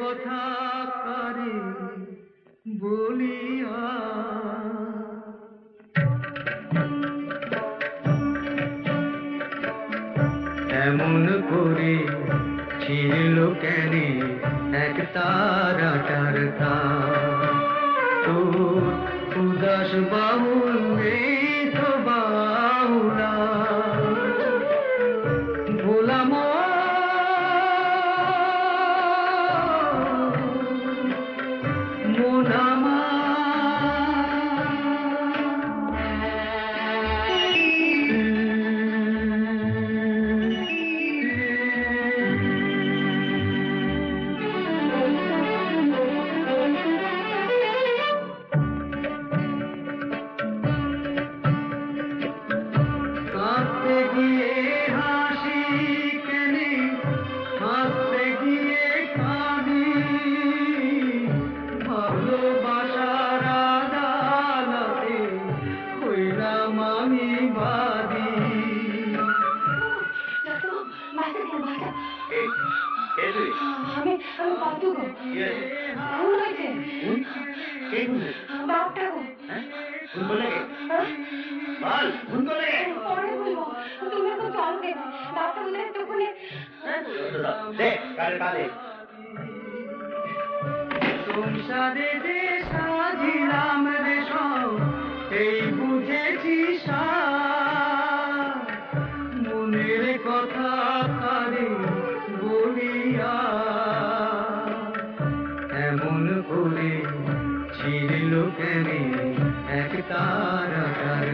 কথা কারে বলিয়া এমন করে ছিল কেন এক তারাটার তোর উদাস বাহুল নেই তো বাহুলা ভোলাম মোনামা সংসারে যে সাজিলাম রে সব এই বুঝেছি মনের কথা কারে বলিয়া এমন করে ছিল কেন এক তারাটার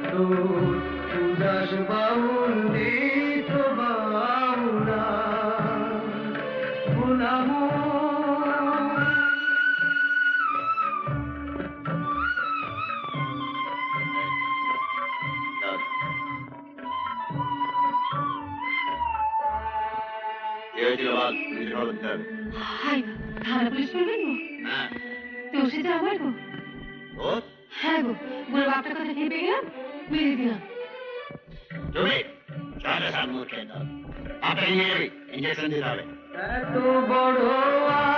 তোর উদাস বাউল নেই তো বাউলা ভোলাম থানা পুলিশ বলবেন গো তোর সাথে আমার গো হ্যাঁ গো বুড়ো বাপটার কথা খেপে গেলাম মেরে দিলাম এত বড়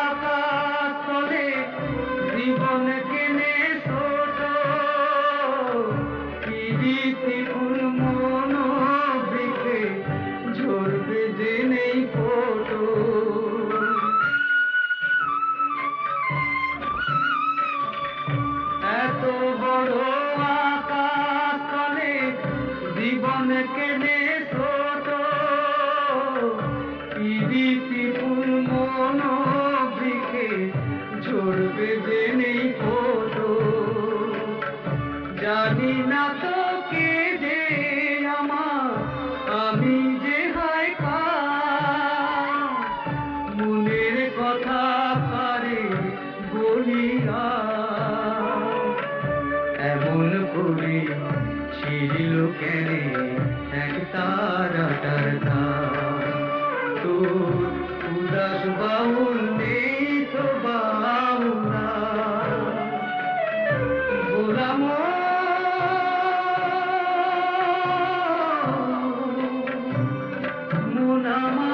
আকাশ তলে জীবন কেনে ছোট কি ফুল মন বৃক্ষে ঝরবে যে নেই ফোটো এত বড় আকাশ তলে জীবন কেনে ছোট ইদিতি ফুল মন বৃক্ষে ঝরবে যে নেই ফোটো জানি না তো কে যে আমার আমি যে হয় মনের কথা কারে বলিয়া এমন করে ছিল কেন এক তারাটার তোর উদাস বাউল নেই তো বাউলা ভোলাম মোনামা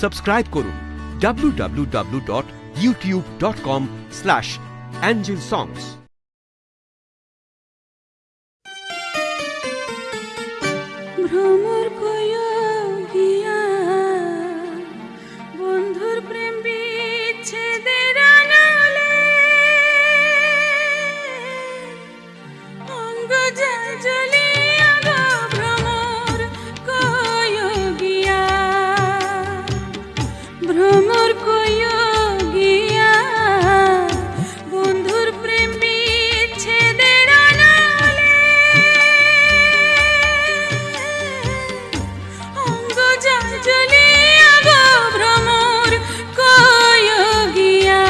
সাবস্ক্রাইব করুন www.youtube.com/angelsongs। ভ্রমর কইয়া গিয়া বন্ধুর প্রেম বিচ্ছেদের আনালে অঙ্গ জ্বলিয়া গো ভ্রমর কইয়া গিয়া ভ্রমর কইয়া গিয়া বন্ধুর প্রেম বিচ্ছেদের আনালে অঙ্গ জ্বলিয়া গো ভ্রমর কইয়া গিয়া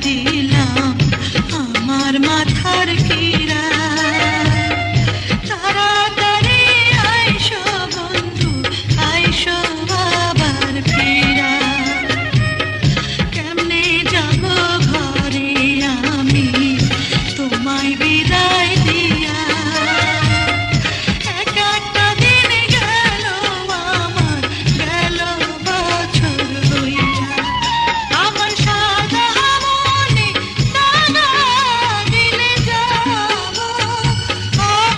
দিলাম আমার মাথার কিরা তাড়াতাড়ি আইসো বন্ধু আইসো আবার ফিরা কেমনে যাব ঘরে আমি তোমায় বিদায় দিয়া এক একটা দিন গেল আমার গেল বছর হইয়া আমার সাদা মনে দানা দিলে যাব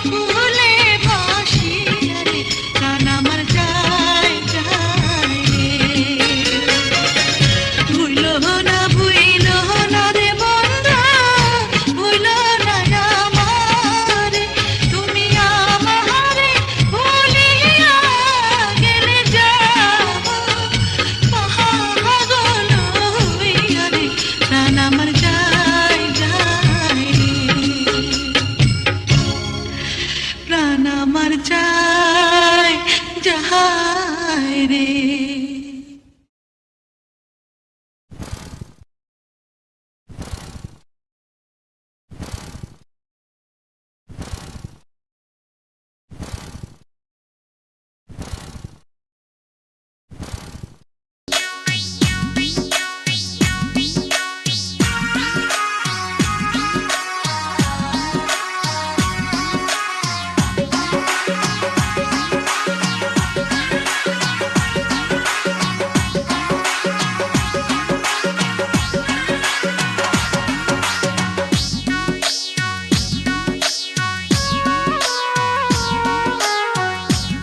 ফুলে ভাসিয়া রে প্রাণ আমার যায় যায় ভুইলো না রে বন্ধু ভুইলো না আমারে তুমি আমারে ভুলিয়া গেলে যাব পাগল হইয়া রে প্রাণ আমার যায় যায় প্রাণ আমার যায় যায় রে।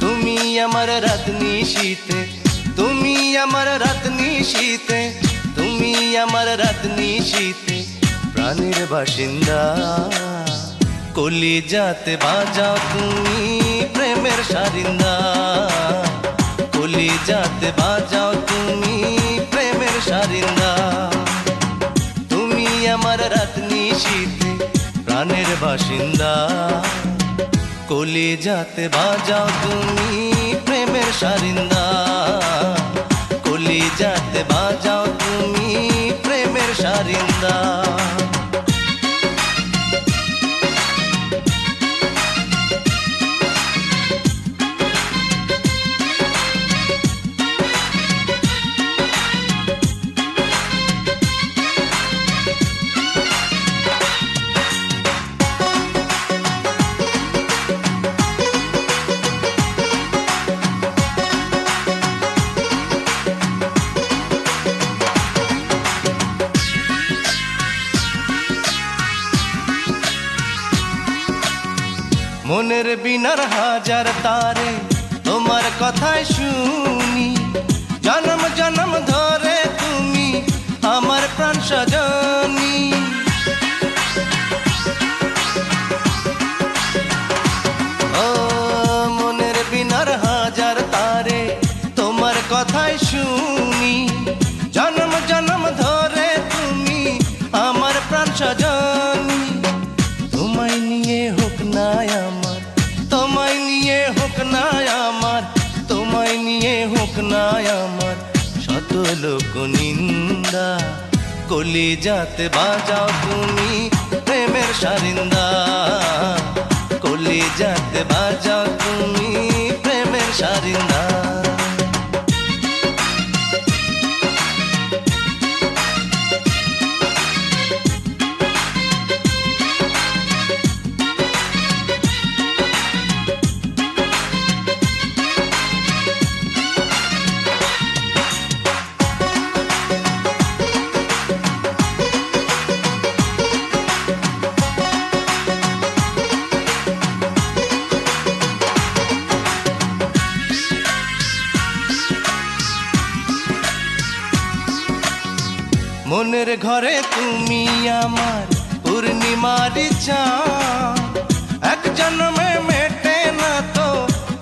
তুমি আমার রাত নিশীতে তুমি আমার রাত নিশীতে তুমি আমার রাত নিশীতে প্রাণের বাসিন্দা কলিজাতে বাজাও তুমি প্রেমের সারিন্দা কলিজাতে বাজাও তুমি প্রেমের সারিন্দা তুমি আমার রাত নিশীতে প্রাণের বাসিন্দা কলিজাতে বাজাও তুমি প্রেমের সারিন্দা কলিজাতে বাজাও তুমি প্রেমের সারিন্দা মনের বিনার হাজার তারে তোমার কথায় শুনি জনম জনম ধরে তুমি আমার প্রাণ সজনী ও মনের বিনার হাজার তারে তোমার কথায় শুনি জনম জনম ধরে তুমি আমার প্রাণ সজনী তোমায় নিয়ে হোক না আমার তোমায় নিয়ে হোক না আমার তোমায় নিয়ে হোক না আমার শত লোক নিন্দা কলিজাতে বাজাও তুমি প্রেমের সারিন্দা কলিজাতে বাজাও তুমি প্রেমের সারিন্দা মনের ঘরে তুমি আমার পূর্ণিমার চাঁদ এক জন্মে মেটে না তো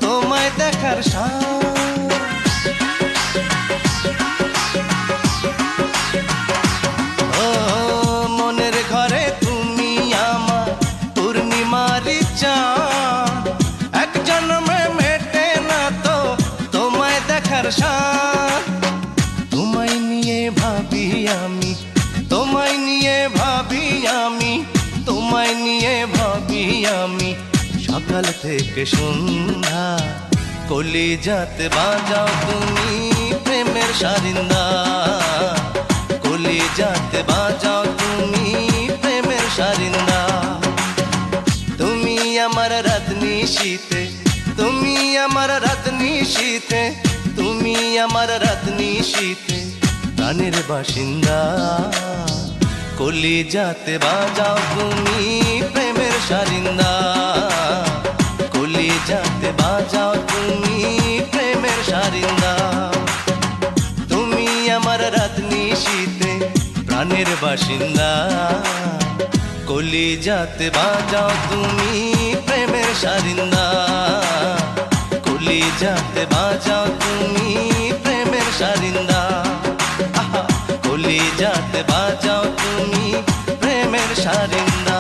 তোমায় দেখার সাথ ও মনের ঘরে তুমি আমার পূর্ণিমার চাঁদ এক জন্মে মেটে না তো তোমায় দেখার সাথ তোমায় নিয়ে ভাবি আমি তোমায় নিয়ে ভাবি আমি, তোমায় নিয়ে ভাবি আমি, সকাল থেকে সন্ধ্যা। কলিজাতে বাজাও তুমি প্রেমের সারিন্দা, কলিজাতে বাজাও তুমি প্রেমের সারিন্দা। তুমি আমার রাত নিশীতে, তুমি আমার রাত নিশীতে, তুমি আমার রাত নিশীতে প্রাণের বাসিন্দা। কলিজাতে বাজাও তুমি প্রেমের সারিন্দা, কলিজাতে বাজাও তুমি প্রেমের সারিন্দা। তুমি আমার রাত নিশীতে প্রাণের বাসিন্দা, কলিজাতে বাজাও তুমি প্রেমের সারিন্দা, কলিজাতে বাজাও তুমি প্রেমের সারিন্দা। আহা, কলিজাতে বাজাও তুমি প্রেমের সারিন্দা।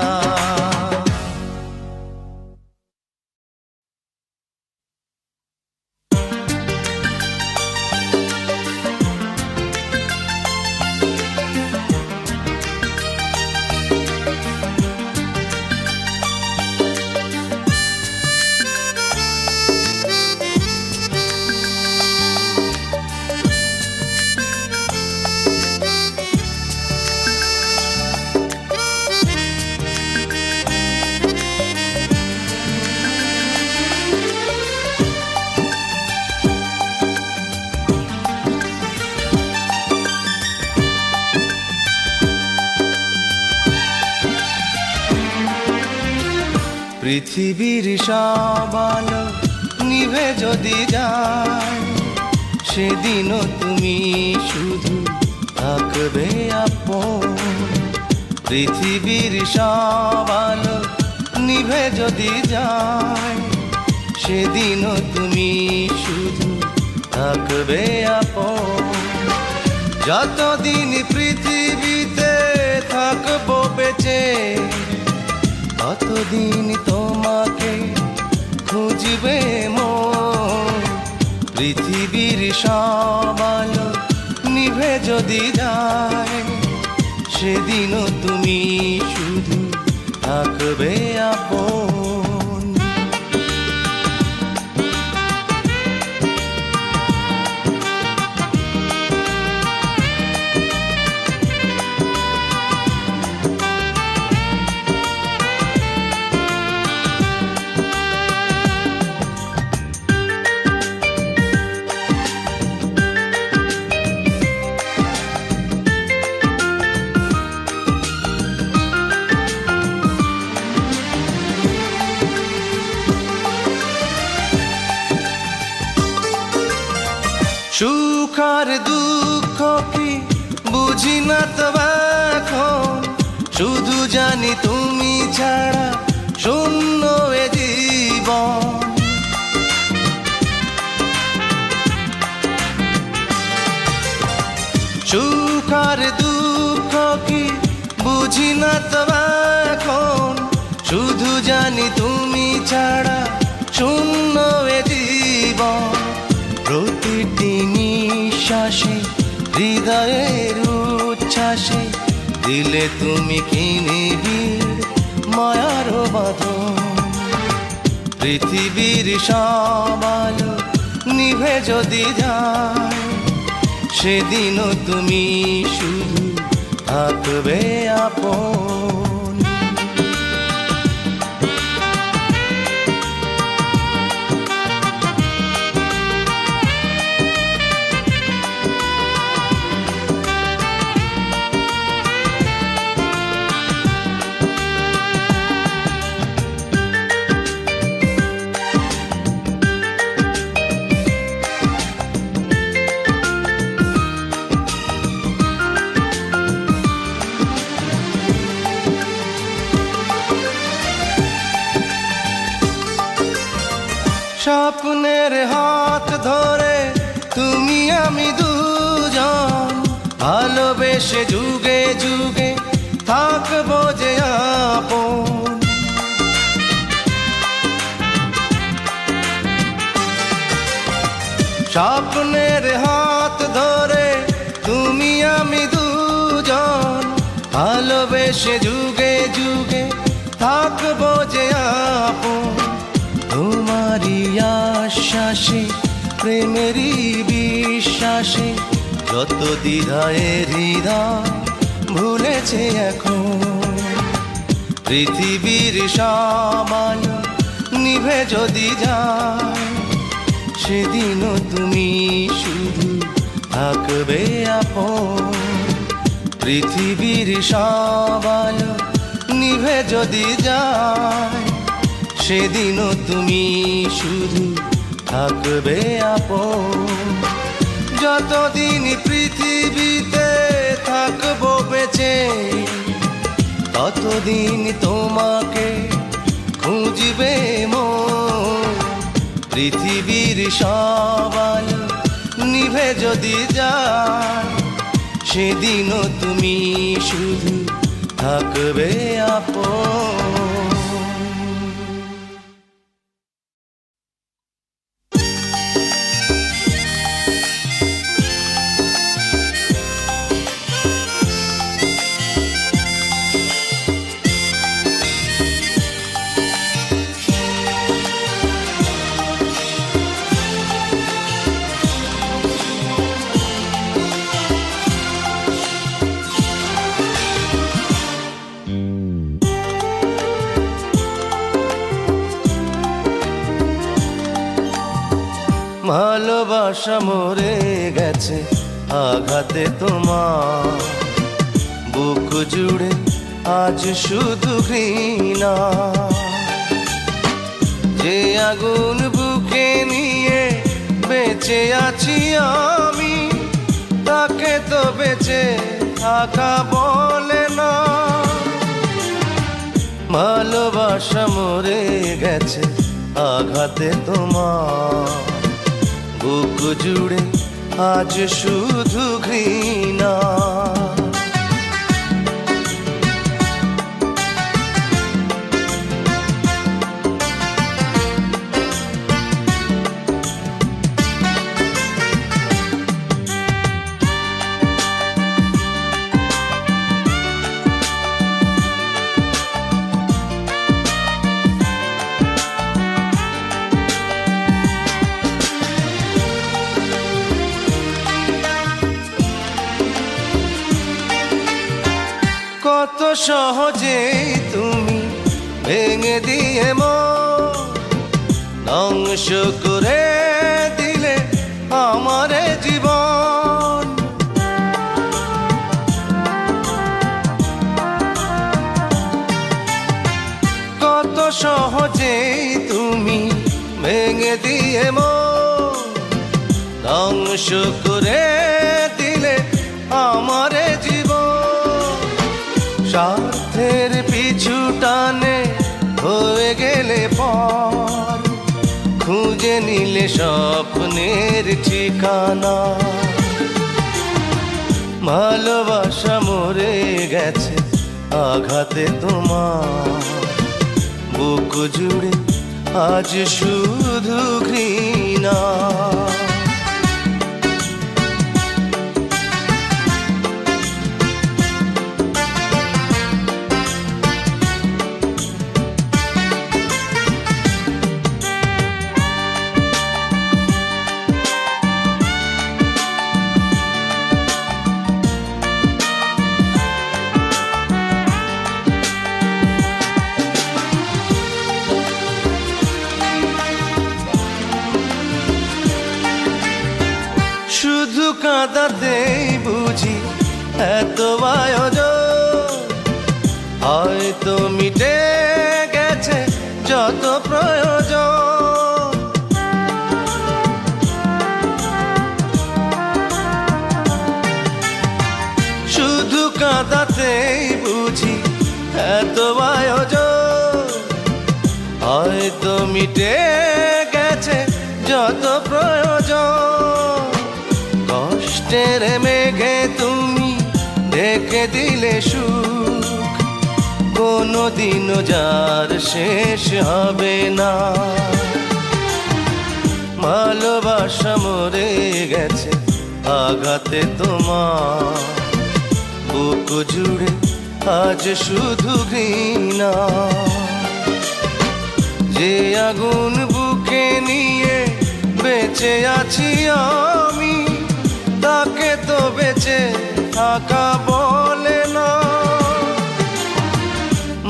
পৃথিবীর সব আলো নিভে যদি যায়, সেদিনও তুমি শুধু থাকবে আপন। পৃথিবীর সব আলো নিভে যদি যায়, সেদিনও তুমি শুধু থাকবে আপন। যতদিন পৃথিবীতে থাকবো বেঁচে, ততদিন তোমাকে খুঁজবে মন। পৃথিবীর সব আলো নিভে যদি যায়, সেদিনও তুমি শুধু থাকবে আপন। সুখ আর দুঃখ কি বুঝি না তো এখন, শুধু জানি তুমি ছাড়া শূন্য এ জীবন। সুখ আর দুঃখ কি বুঝি না তো এখন, শুধু জানি তুমি ছাড়া শূন্য এ জীবন। প্রতিটি নিঃশ্বাসে হৃদয়ের উচ্ছ্বাসে দিলে তুমি কিনে ভিড় মায়ার বাঁধন। পৃথিবীর সব আলো নিভে যদি যায়, সেদিনও তুমি শুধু থাকবে আপন। স্বপ্নের হাত ধরে তুমি আমি দুজন, ভালোবেসে যুগে যুগে থাকবো যে আপন। স্বপ্নের হাত ধরে তুমি আমি দুজন, ভালোবেসে যুগে যুগে থাকবো যে আপন তোমারই আশ্বাসে প্রেমেরই বিশ্বাসে যত দ্বিধায় হৃদয় ভুলেছে এখন পৃথিবীর সব আলো নিভে যদি যায় সেদিনও তুমি শুধু থাকবে আপন পৃথিবীর সব আলো নিভে যদি যায় সেদিনও তুমি শুধু থাকবে আপন যতদিন পৃথিবীতে থাকবো বেঁচে ততদিন তোমাকে খুঁজবে মন পৃথিবীর সব আলো নিভে যদি যায় সেদিনও তুমি শুধু থাকবে আপন ভালোবাসা মরে গেছে আঘাতে তোমার বুক জুড়ে আজ শুধু ঘৃণা যে আগুন বুকে নিয়ে বেঁচে আছি আমি তাকে তো বেঁচে থাকা বলে না ভালোবাসা মরে গেছে আঘাতে তোমার বুক জুড়ে আজ শুধু ঘৃণা কত সহজে তুমি ভেঙে দিয়ে ধ্বংস করে দিলে আমার জীবন কত সহজে তুমি ভেঙে দিয়ে ধ্বংস করে দিলে আমার জীবন স্বার্থের পিছু টানে হয়ে গেলে পর খুঁজে নিলে স্বপ্নের ঠিকানা ভালোবাসা মরে গেছে আঘাতে তোমার বুক জুড়ে আজ শুধু ঘৃণা শুধু কাঁদাতেই বুঝি এত আয়োজন হয়তো মিটে গেছে যত প্রয়োজন শুধু কাঁদাতেই বুঝি এত আয়োজন হয়তো মিটে গেছে যত প্রয়োজন কষ্টের মেঘে তুমি ঢেকে দিলে সুখ কোনোদিনও যার শেষ হবে না ভালোবাসা মরে গেছে আঘাতে তোমার বুক জুড়ে আজ শুধু ঘৃণা। যে আগুন বুকে নিয়ে বেঁচে আছি আমি, তাকে তো বেঁচে থাকা বলে না।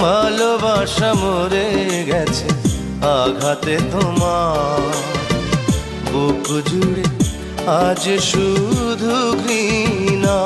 ভালোবাসা মরে গেছে আঘাতে তোমার, বুক জুড়ে আজ শুধু ঘৃণা।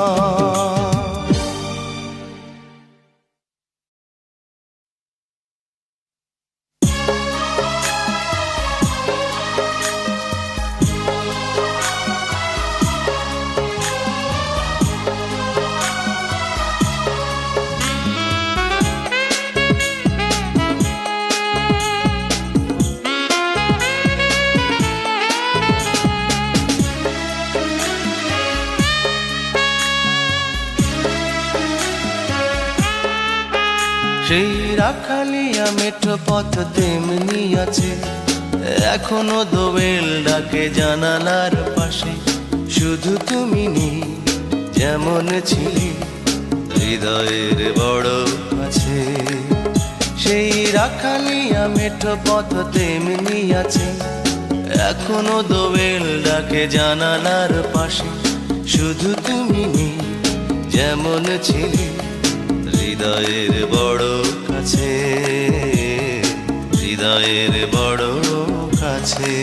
সেই রাখালিয়া মেঠো পথ তেমনি আছে, এখনো দোয়েল ডাকে জানালার পাশে। শুধু তুমি নেই যেমন ছিলে হৃদয়ের বড় কাছে। সেই রাখালিয়া মেঠো পথ তেমনি আছে, এখনো দোয়েল ডাকে জানালার পাশে। শুধু তুমি নেই যেমন ছিলে হৃদয়ের বড় কাছে, হৃদয়ের বড় কাছে।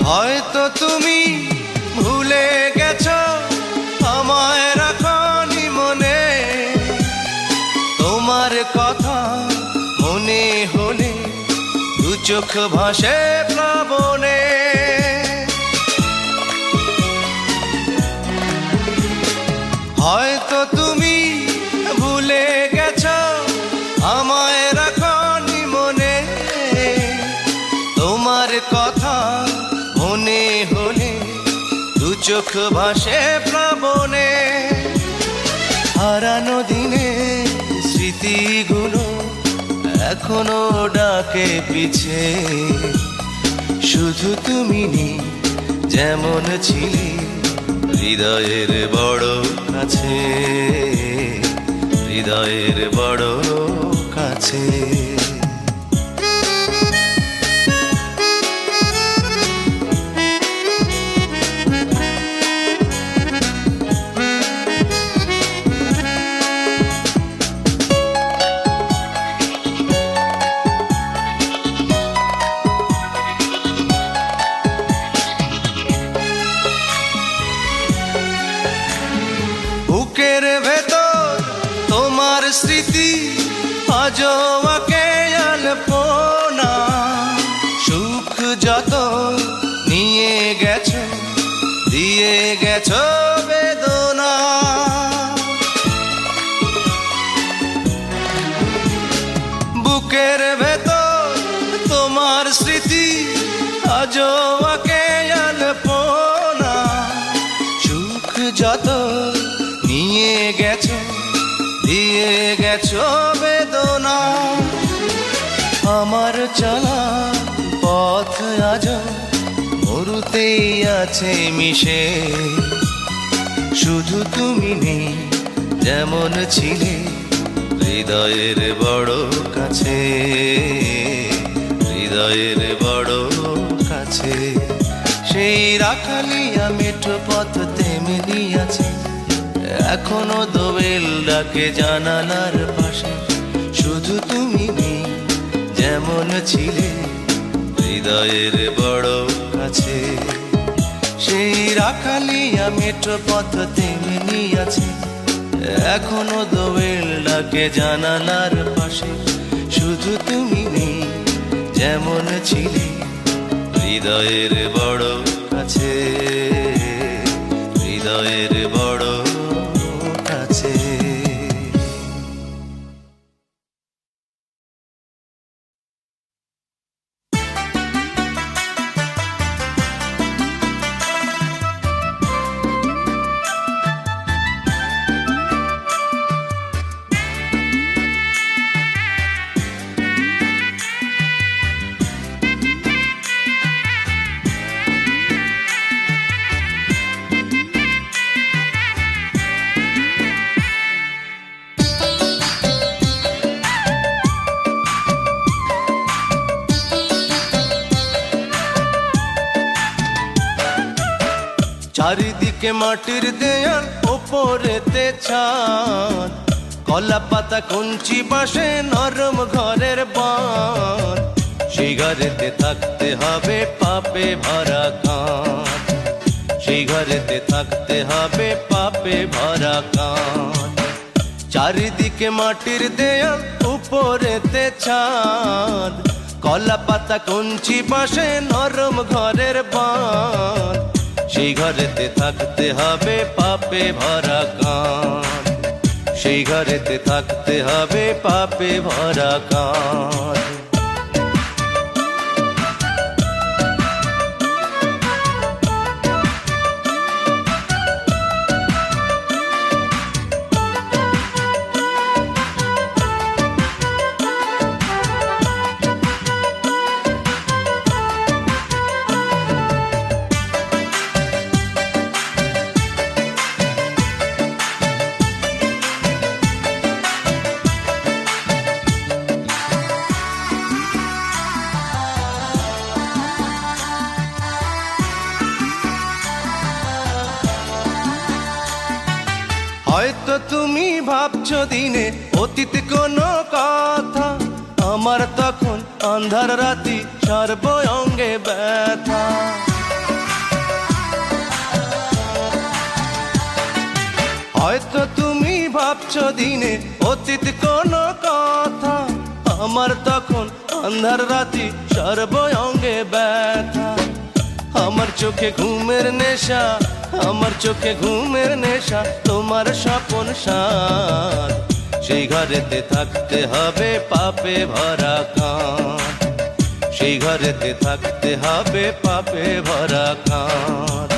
হয়তো তুমি ভুলে গেছো আমায় রাখনি মনে, তোমার কথা মনে হলে দু চোখ ভাসে প্লাবনে। হয়তো তুমি ভুলে গেছো আমায় রাখনি মনে, তোমার কথা মনে হলে দু চোখ ভাসে প্লাবনে। হারানো দিনে স্মৃতিগুলো এখনো ডাকে পিছে। শুধু তুমি নেই যেমন ছিলে হৃদয়ের বড় কাছে, হৃদয়ের বড় কাছে। বুকের ভেতর তোমার স্মৃতি আজও আঁকে আলপনা। সুখ যত নিয়ে গেছো দিয়ে গেছো বেদনা। বুকের ভেতর তোমার স্মৃতি আজও আঁকে আলপনা। সুখ যত নিয়ে গেছো দিয়ে গেছো বেদনা। আমার চলা পথ আজ মরুতেই আছে মিশে। শুধু তুমি নেই যেমন ছিলে হৃদয়ের বড় কাছে, হৃদয়ের বড় কাছে। সেই রাখালিয়া মেঠো পথ তেমনি আছে, এখনো দোয়েল ডাকে জানালার পাশে। শুধু তুমি নেই যেমন ছিলে হৃদয়ের বড় কাছে। সেই রাখালিয়া মেঠো পথ তেমনি আছে, এখনো দোয়েল ডাকে জানালার পাশে। শুধু তুমি নেই যেমন ছিলে হৃদয়ের বড় কাছে, হৃদয়ের বড় কাছে। চারিদিকে মাটির দেয়াল ওপরেতে ছাদ কলা পাতা কঞ্চি বাসে নরম ঘরের বাঁধ সেই ঘরেতে থাকতে হবে পাপে ভরা কাঁধ সেই ঘরেতে থাকতে হবে পাপে ভরা কাঁধ চারিদিকে মাটির দেয়াল উপরেতে ছাদ কলা পাতা কঞ্চি বাসে নরম ঘরের বাঁধ সেই ঘরেতে থাকতে হবে পাপে ভরা কাঁধ সেই ঘরেতে থাকতে হবে পাপে ভরা কাঁধ হয়তো তুমি ভাবছো দিনে অতীত কোনো কথা আমার তখন আন্ধার রাতি সর্বঙ্গে ব্যথা হয়তো তুমি ভাবছো দিনে অতীত কোনো কথা আমার তখন আন্ধার রাতি সর্বঙ্গে ব্যথা আমার চোখে ঘুমের নেশা আমার চোখে ঘুমের নেশা তোমার স্বপন সাদ সেই ঘরেতে থাকতে হবে পাপে ভরা কাঁধ সেই ঘরেতে থাকতে হবে পাপে ভরা কাঁধ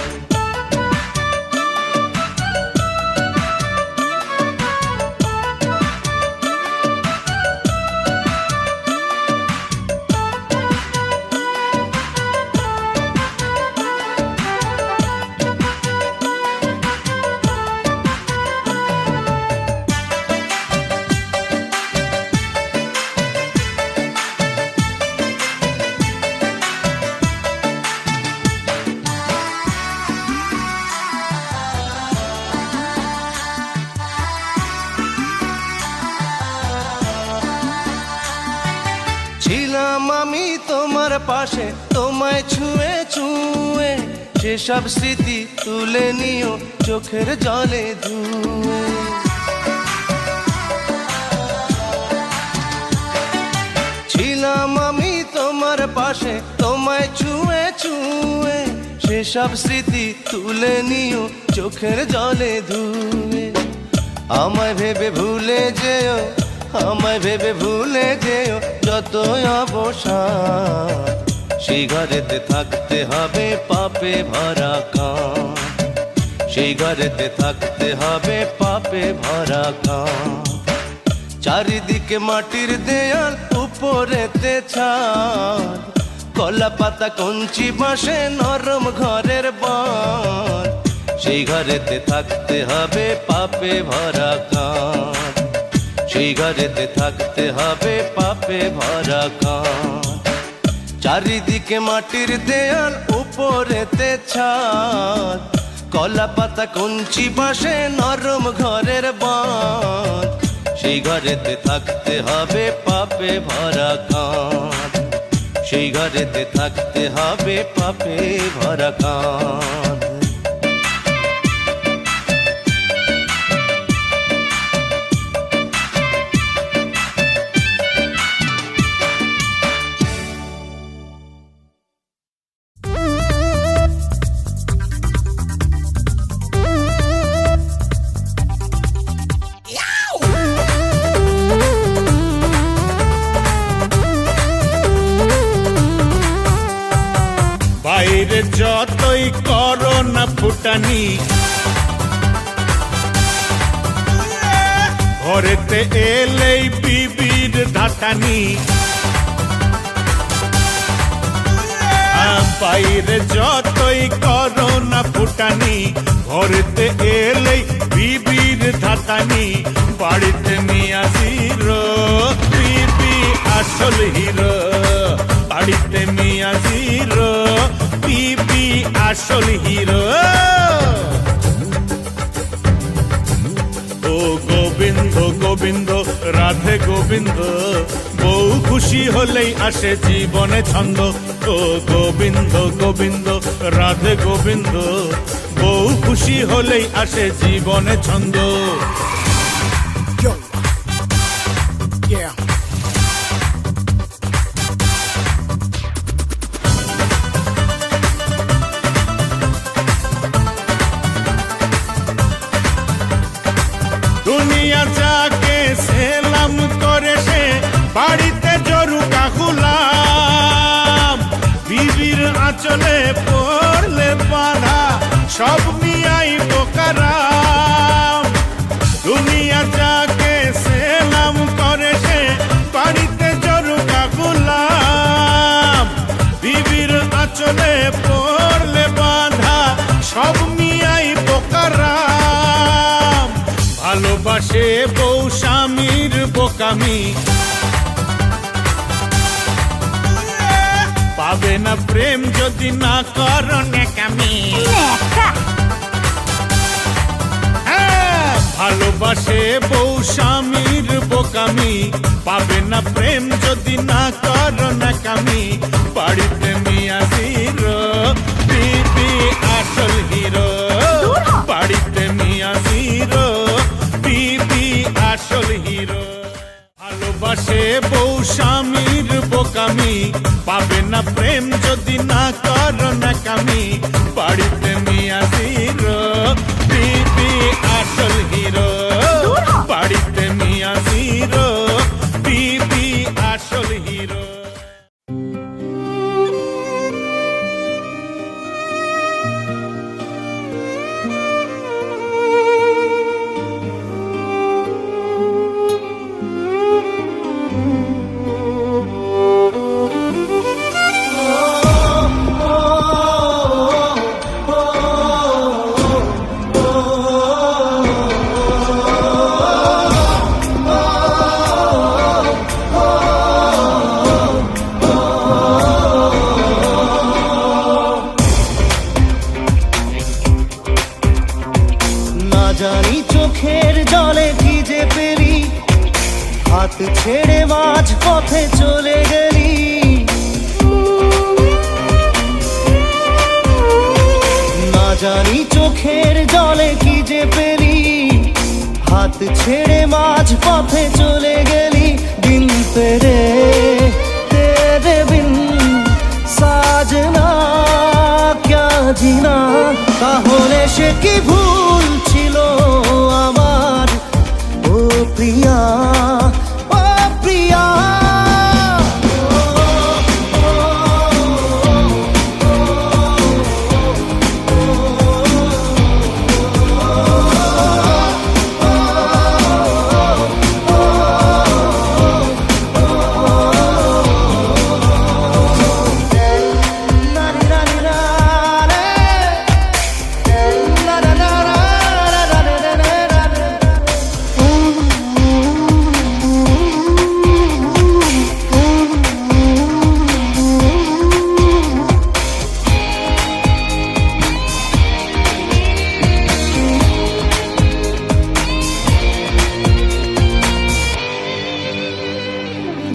ছিলাম আমি তোমার পাশে তোমায় ছুঁয়ে ছুঁয়ে সেসব স্মৃতি তুলে নিও চোখের জলে ধুয়ে ছিলাম আমি তোমার পাশে তোমায় ছুঁয়ে ছুঁয়ে সেসব স্মৃতি তুলে নিও চোখের জলে ধুয়ে আমায় ভেবে ভুলে যেও আমায় ভেবে ভুলে যেও যতই অবসাদ সেই ঘরেতে থাকতে হবে পাপে ভরা কাঁধ সেই ঘরেতে থাকতে হবে পাপে ভরা কাঁধ চারিদিকে মাটির দেয়াল উপরেতে ছাদ কলা পাতা কঞ্চি বাসে নরম ঘরের বাঁধ সেই ঘরেতে থাকতে হবে পাপে ভরা কাঁধ সেই ঘরেতে থাকতে হবে পাপে ভরা কাঁধ চারিদিকে মাটির দেয়াল উপরেতে ছাদ কলা পাতা কঞ্চি বাসে নরম ঘরের বাঁধ সেই ঘরেতে থাকতে হবে পাপে ভরা কাঁধ সেই ঘরেতে থাকতে হবে পাপে ভরা কাঁধ বাইরে যতই করো না ফুটানি ঘরেতে এলেই বিবির ধাতানি বাইরে যতই করো না ফুটানি ঘরেতে এলেই বিবির ধাতানি বাড়িতে নিয়ে আসিরো বিবি আসল হিরো বাড়িতে নিয়ে আসিরো বিবি আসল হিরো রাধে গোবিন্দ বউ খুশি হলেই আসে জীবনে ছন্দ ও গোবিন্দ গোবিন্দ রাধে গোবিন্দ বউ খুশি হলেই আসে জীবনে ছন্দ Yo. Yeah. দুনিয়া যাকে সেলাম করে সে বাড়িতে জরুকা গুলাম বিবির আঁচলে পড়লে বাধা সব মিয়াই বোকারাম দুনিয়া যাকে সেলাম করে সে বাড়িতে জরুকা গুলাম বিবির আঁচলে পড়লে বাধা সব মিয়াই বোকারাম ভালোবাসে বউ স্বামীর বোকামি পাবে না প্রেম যদি না করো নেকামি হ্যাঁ, ভালোবাসে বউ স্বামীর বোকামি পাবে না প্রেম যদি না করো নেকামি বাড়িতে মিয়া জিরো বিবি আসল হিরো বাড়িতে মিয়া জিরো বিবি আসল হিরো ভালোবাসে বউ স্বামীর বোকামি পাবে না প্রেম যদি না করো নাকামি বাড়িতে মিয়া জিরো বিবি আসল হিরো বাড়িতে মিয়া জিরো বিবি আসল হিরো না জানি চোখের জলে ভিজে পেলি হাত ছেড়ে মাঝ পথে চলে গেলি না জানি চোখের জলে কি যে পেলি হাত ছেড়ে মাঝ পথে চলে গেলি দিন তেরে তেরে বিন সাজনা ক্যা জিনা তাহলে সে কি ভুল ছিল আমার ও প্রিয়া ও প্রিয়া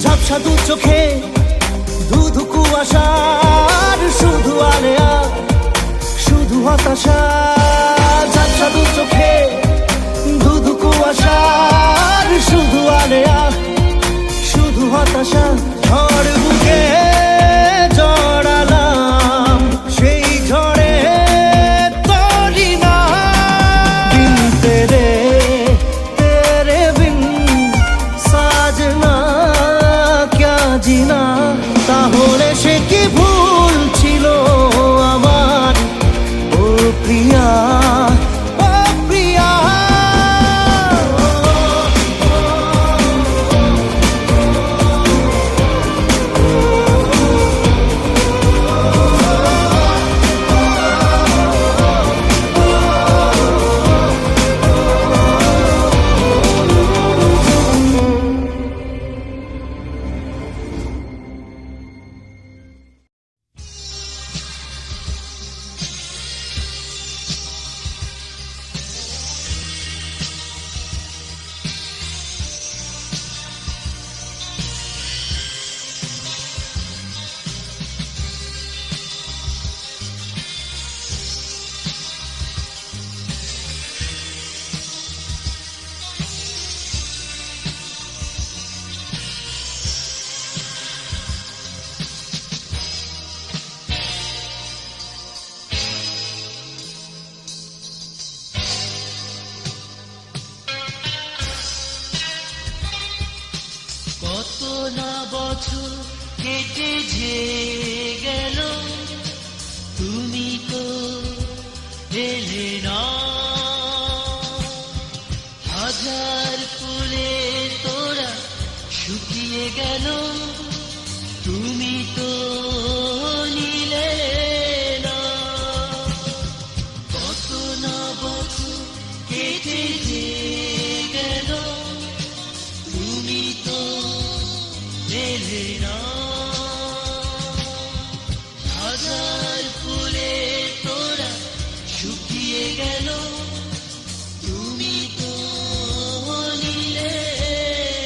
ঝাপসা দু চোখে ধুধু কুয়াশার শুধু আলেয়া শুধু হতাশা ঝাপসা দু চোখে ধুধু কুয়াশার শুধু আলেয়া শুধু হতাশা ঝড় বুকে জড়ালাম সেই ঝড়ে তরি না দিন তেরে তেরে বিন সাজনা ক্যা জিনা তাহলে সে কি ভুল ছিল আমার ও প্রিয়া ও প্রিয়া বছর কেটে যে গেল তুমি তো এলে না হাজার ফুলে তোরা শুকিয়ে গেল তুমি তো নিলে না কত না বছর কেটে যে গেল তুমি তো এলে না হাজার ফুলে তোরা শুকিয়ে গেল তুমি তো নিলে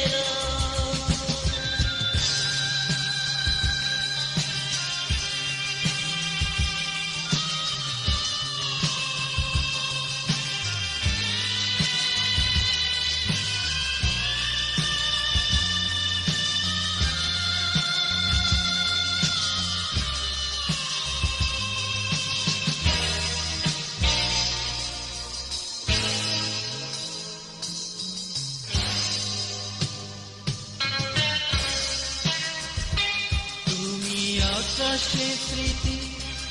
না তুমি আকাশে স্মৃতি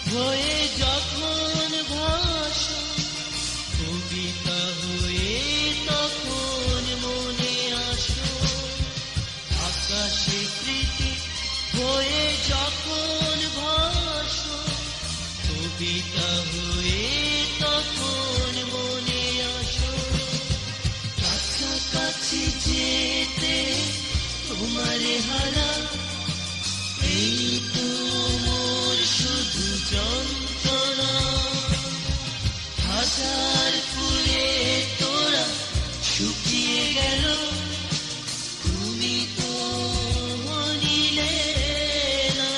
হয়ে যখন ভাসো কবিতা হয়ে তখন মনে আসো আকাশে স্মৃতি হয়ে যখন ভাসো কবিতা হয়ে তখন মনে আসো কাছাকাছি যেতে তোমারে হারা এই তো মোর শুধু যন্ত্রণা হাজার ফুলে তোরা শুকিয়ে গেল তুমি তো নিলে না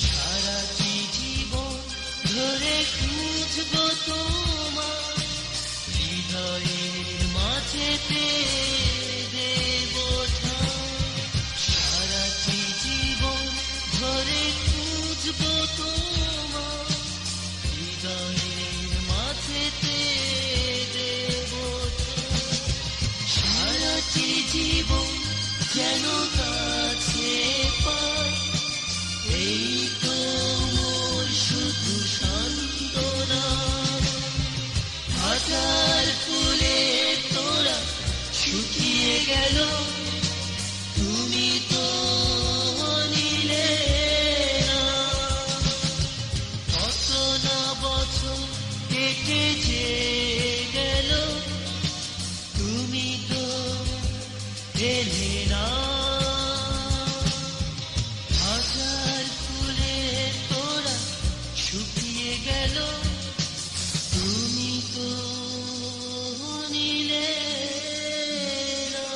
সারাটি জীবন ধরে খুঁজবো তোমার হৃদয়ের মাঝেতে দেব সারাটি জীবন ধরে খুঁজবো তোমার হৃদয়ের মাঝেতে দেব সারাটি জীবন যেন কাছে পাই এই তো মোর শুধু সান্ত্বনা হাজার ফুলে তোরা শুকিয়ে গেল তুমি তো নিলে না কত না বছর কেটে যে গেল তুমি তো এলে না হাজার ফুলে তোরা শুকিয়ে গেল তুমি তো নিলে না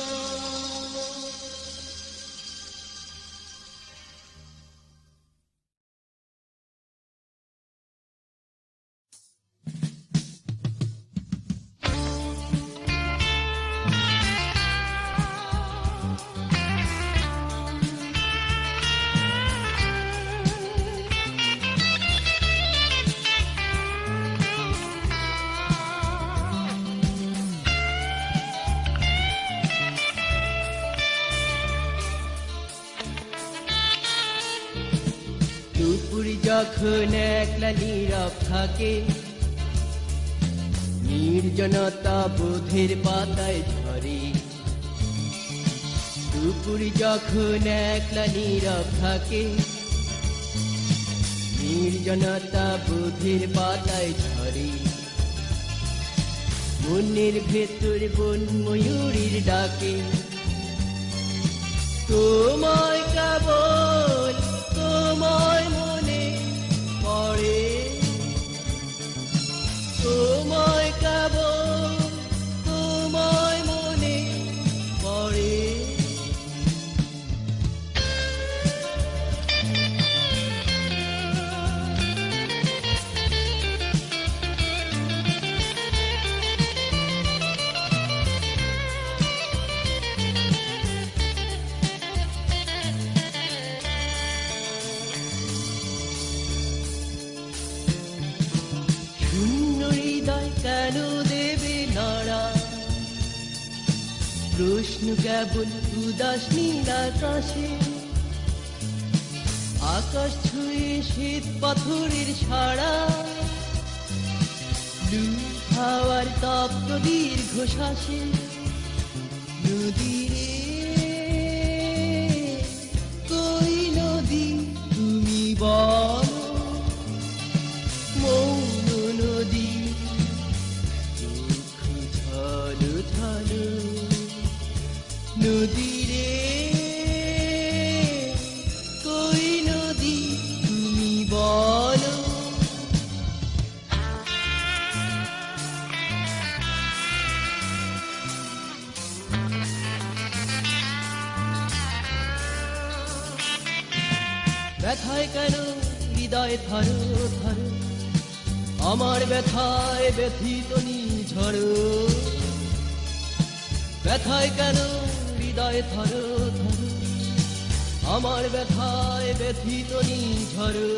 দুপুর যখন একলা নীরব থাকে নির্জনতা বোধের পাতায় ঝরে দুপুর যখন একলা নীরব থাকে নির্জনতা বোধের পাতায় ঝরে মনের ভেতর বন ময়ূরীর ডাকে তোমায় কেবল তোমায় মনে পড়ে তোমায় কেবল তোমায় মনে পড়ে প্রশ্ন কেবল উদাস নীল আকাশে, আকাশ ছুঁয়ে শীত পাথরের সারা, লু হাওয়ার তপ্ত দীর্ঘশ্বাসে। নদী রে কই নদী তুমি বলো, মৌন নদী চোখ ছলো ছলো। নদী রে কই নদী তুমি বলো। ব্যথায় কেন হৃদয় ধরো ধরো, আমার ব্যথায় ব্যথিত নিঝড়ো। ব্যথায় কেন হৃদয় ধরো ধরো, আমার ব্যথায় ব্যথিত নিঝড়ো।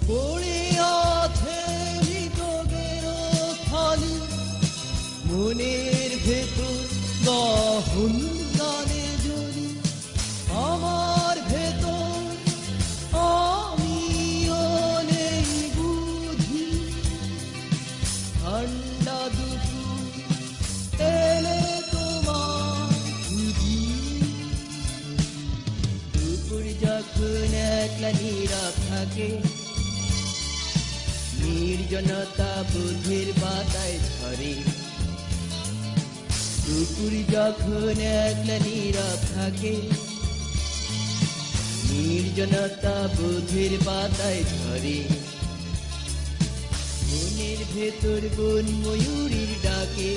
পড়ে আছে হৃদয়ের খালি, মনের ভেতর গহন গানে জড়ি। আমার ভেতর আমিও নেই বুঝি, ঠান্ডা দুপুর এলে তোমার খুঁজি। দুপুর যখন একলা নীরব থাকে, নির্জনতা বুদ্ধির বাতায় ঝরে। দুপুর যখন একলা নীরব থাকে, নির্জনতা বুদ্ধির বাতায় ঝরে। মনের ভেতর বন ময়ূরীর ডাকে,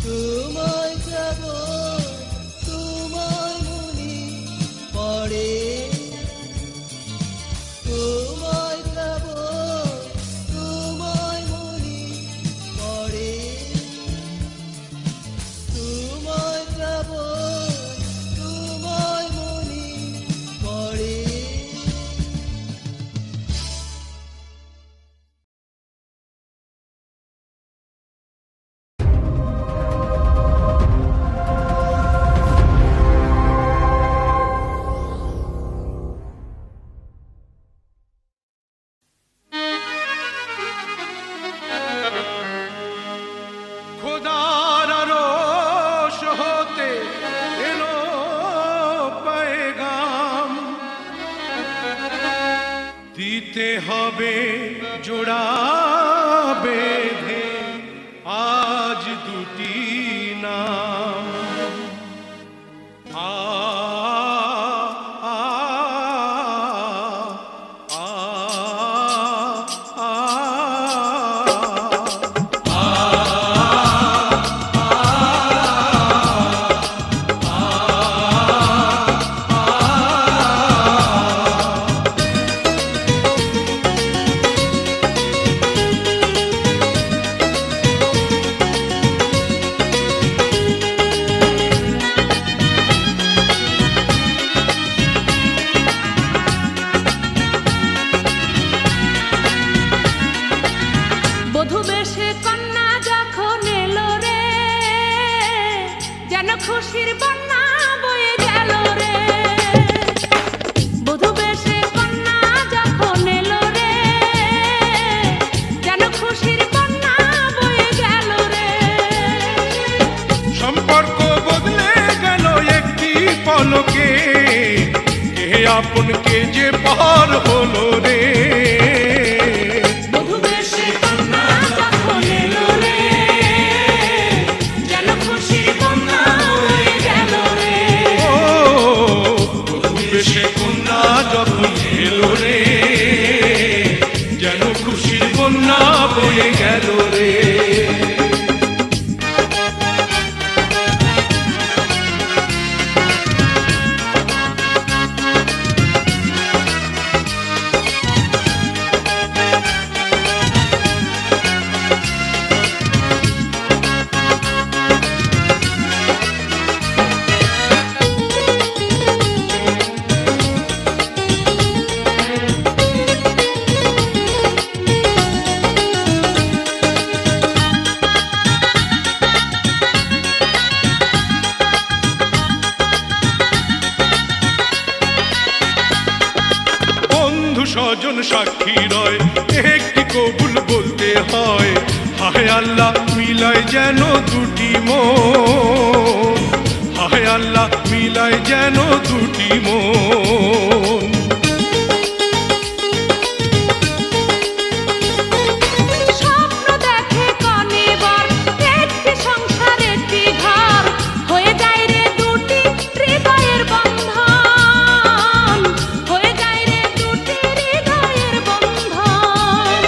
তোমায় যাব তোমায় মনে পড়ে। তোমায় যাব তোমায় মনে পড়ে, তোমায় যাব তোমায় মনে পড়ে। খোদার আরশ হতে এলো পেগাম, দিতে হবে জোড়া বেঁধে আজ দুটি নাম। আ আ আ আ বধূ বেশে কন্যা যখন এলো রে, যেন খুশির বন্যা বয়ে গেল রে। বধূ বেশে কন্যা যখন এলো রে, যেন খুশির বন্যা বয়ে গেল রে। সম্পর্ক বদলে গেল একটি পলকে, কে আপন কে যে পার হলো রে। বধূ বেশে কন্যা যখন এলো রে, যেন খুশির বন্যা বয়ে গেল রে। ও বধূ বেশে কন্যা যখন এলো রে, যেন খুশির বন্যা বয়ে গেল রে। সাক্ষী রয়, একটি কবুল বলতে হয়। হায় আল্লাহ মিলায় যেন দুটি মন, হায় আল্লাহ মিলায় যেন দুটি মন। স্বপ্ন দেখে কনে বর, একটি সংসার একটি ঘর, হয়ে যায় রে দুটি হৃদয়ের বন্ধন, হয়ে যায় রে দুটি হৃদয়ের বন্ধন।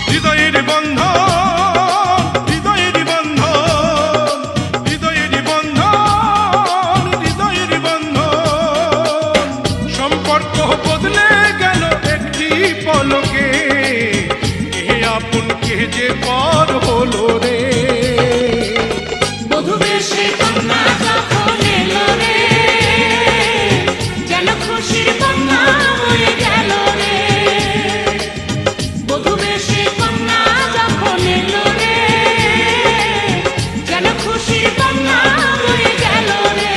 হৃদয়ের বন্ধন, হৃদয়ের বন্ধন, হৃদয়ের বন্ধন, হৃদয়ের বন্ধন। সম্পর্ক বদলে গেল একটি পলকে, কে আপন কে যে পর হলো রে। বধূ বেশে কন্যা যখন এলো রে, যেন খুশির বন্যা হয়ে গেল রে। বধূ বেশে কন্যা যখন এলো রে, যেন খুশির বন্যা হয়ে গেল রে।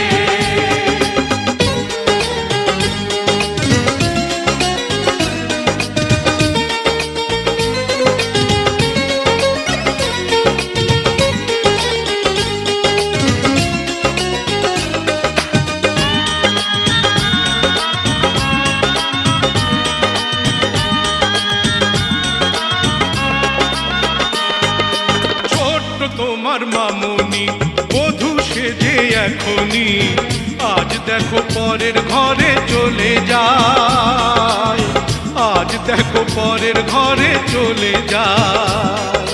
ছোট্ট তোমার মামুনি বধূ সেজে এখনি, আজ দেখো পরের ঘরে চলে যায়, আজ দেখো পরের ঘরে চলে যায়।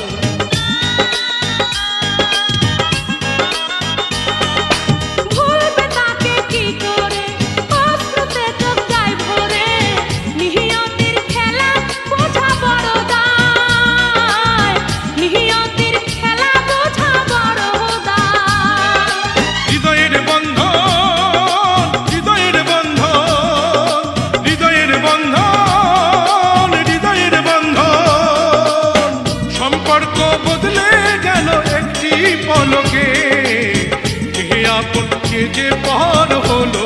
ভুলবে তাকে কি করে, অশ্রুতে চোখ যায় ভরে, নিহিয়তির খেলা বোঝা বড় দায়, নিহিয়তির খেলা বোঝা বড় দায়। হৃদয়ের বন্ধন, হৃদয়ের বন্ধন, হৃদয়ের বন্ধন, হৃদয়ের বন্ধন। সম্পর্ক বদলে গেল একটি পলকে, কে আপন কে যে পর হলো